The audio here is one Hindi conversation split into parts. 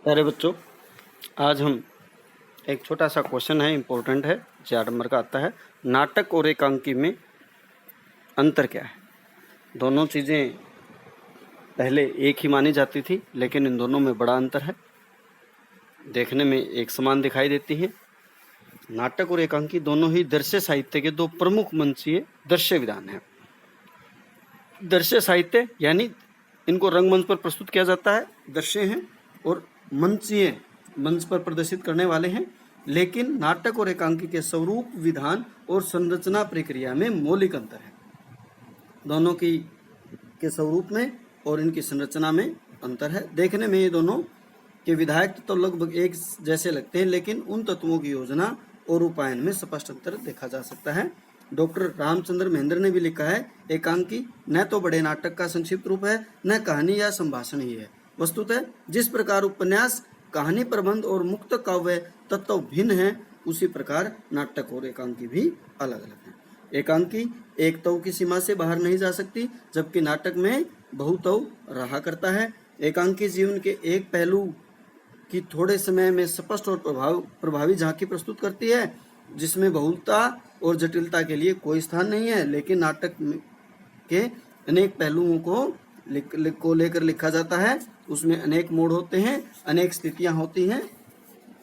प्यारे बच्चों, आज हम एक छोटा सा क्वेश्चन है, इम्पोर्टेंट है, 4 नंबर का आता है। नाटक और एकांकी में अंतर क्या है? दोनों चीज़ें पहले एक ही मानी जाती थी, लेकिन इन दोनों में बड़ा अंतर है। देखने में एक समान दिखाई देती है। नाटक और एकांकी दोनों ही दृश्य साहित्य के दो प्रमुख मंचीय दृश्य विधान हैं। दृश्य साहित्य यानी इनको रंगमंच पर प्रस्तुत किया जाता है, दृश्य हैं, और मंचीय मंच पर प्रदर्शित करने वाले हैं। लेकिन नाटक और एकांकी के स्वरूप, विधान और संरचना प्रक्रिया में मौलिक अंतर है। दोनों की के स्वरूप में और इनकी संरचना में अंतर है। देखने में ये दोनों के विधायक तो लगभग एक जैसे लगते हैं, लेकिन उन तत्वों की योजना और रूपायन में स्पष्ट अंतर देखा जा सकता है। डॉक्टर रामचंद्र महेंद्र ने भी लिखा है, एकांकी न तो बड़े नाटक का संक्षिप्त रूप है, न कहानी या संभाषण ही है। वस्तुतः जिस प्रकार उपन्यास, कहानी, प्रबंध और मुक्त काव्य तत्व भिन्न हैं, उसी प्रकार नाटक और एकांकी भी अलग अलग हैं। एकांकी एक तव की सीमा से बाहर नहीं जा सकती, जबकि नाटक में बहुतव रहा करता है। एकांकी जीवन के एक पहलू की थोड़े समय में स्पष्ट और प्रभावी झांकी प्रस्तुत करती है, जिसमें बहुलता और जटिलता के लिए कोई स्थान नहीं है। लेकिन नाटक के अनेक पहलुओं को लेकर लिखा जाता है, उसमें अनेक मोड़ होते हैं, अनेक स्थितियां होती हैं।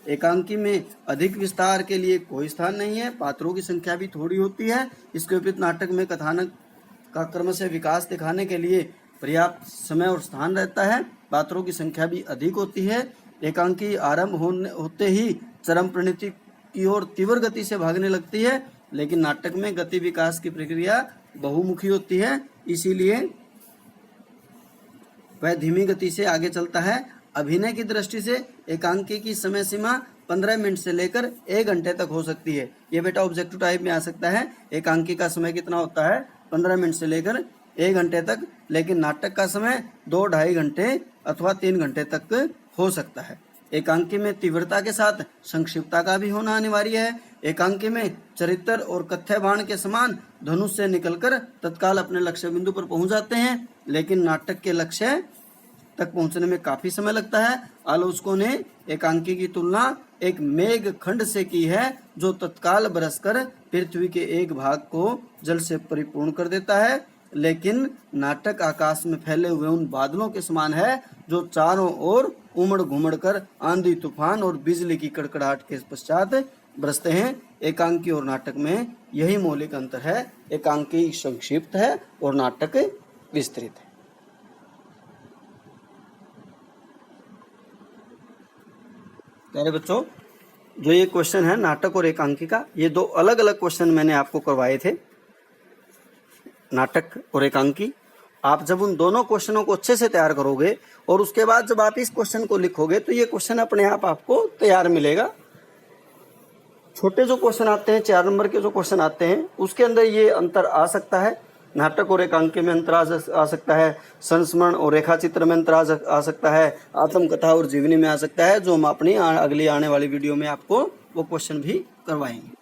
एकांकी में अधिक विस्तार के लिए कोई स्थान नहीं है, पात्रों की संख्या भी थोड़ी होती है। इसके विपरीत नाटक में कथानक का क्रमशः विकास दिखाने के लिए पर्याप्त समय और स्थान रहता है, पात्रों की संख्या भी अधिक होती है। एकांकी आरंभ होते ही चरम परिणति की ओर तीव्र गति से भागने लगती है, लेकिन नाटक में गति विकास की प्रक्रिया बहुमुखी होती है, इसीलिए वह धीमी गति से आगे चलता है। अभिनय की दृष्टि से एकांकी की समय सीमा 15 मिनट से लेकर 1 घंटे तक हो सकती है। ये बेटा ऑब्जेक्टिव टाइप में आ सकता है। एकांकी का समय कितना होता है? 15 मिनट से लेकर 1 घंटे तक, लेकिन नाटक का समय 2-2.5 घंटे अथवा 3 घंटे तक हो सकता है। एकांकी में तीव्रता के साथ संक्षिप्तता का भी होना अनिवार्य है। एकांकी में चरित्र और कथ्य बाण के समान धनुष से निकलकर तत्काल अपने लक्ष्य बिंदु पर पहुंच जाते हैं, लेकिन नाटक के लक्ष्य तक पहुंचने में काफी समय लगता है। आलोचकों ने एकांकी की तुलना एक मेघ खंड से की है, जो तत्काल बरसकर पृथ्वी के एक भाग को जल से परिपूर्ण कर देता है। लेकिन नाटक आकाश में फैले हुए उन बादलों के समान है, जो चारों ओर उमड़ घुमड़ कर आंधी, तूफान और बिजली की कड़कड़ाहट के पश्चात बरसते हैं। एकांकी और नाटक में यही मौलिक अंतर है। एकांकी संक्षिप्त है और नाटक विस्तृत है। प्यारे बच्चों, जो ये क्वेश्चन है नाटक और एकांकी का, ये 2 अलग अलग क्वेश्चन मैंने आपको करवाए थे। नाटक और एकांकी, आप जब उन दोनों क्वेश्चनों को अच्छे से तैयार करोगे और उसके बाद जब आप इस क्वेश्चन को लिखोगे, तो ये क्वेश्चन अपने आप आपको तैयार मिलेगा। छोटे जो क्वेश्चन आते हैं, 4 नंबर के जो क्वेश्चन आते हैं, उसके अंदर ये अंतर आ सकता है। नाटक और एकांकी में अंतर आ सकता है, संस्मरण और रेखा चित्र में अंतर आ सकता है, आत्मकथा और जीवनी में आ सकता है, जो हम अपनी अगली आने वाली वीडियो में आपको वो क्वेश्चन भी करवाएंगे।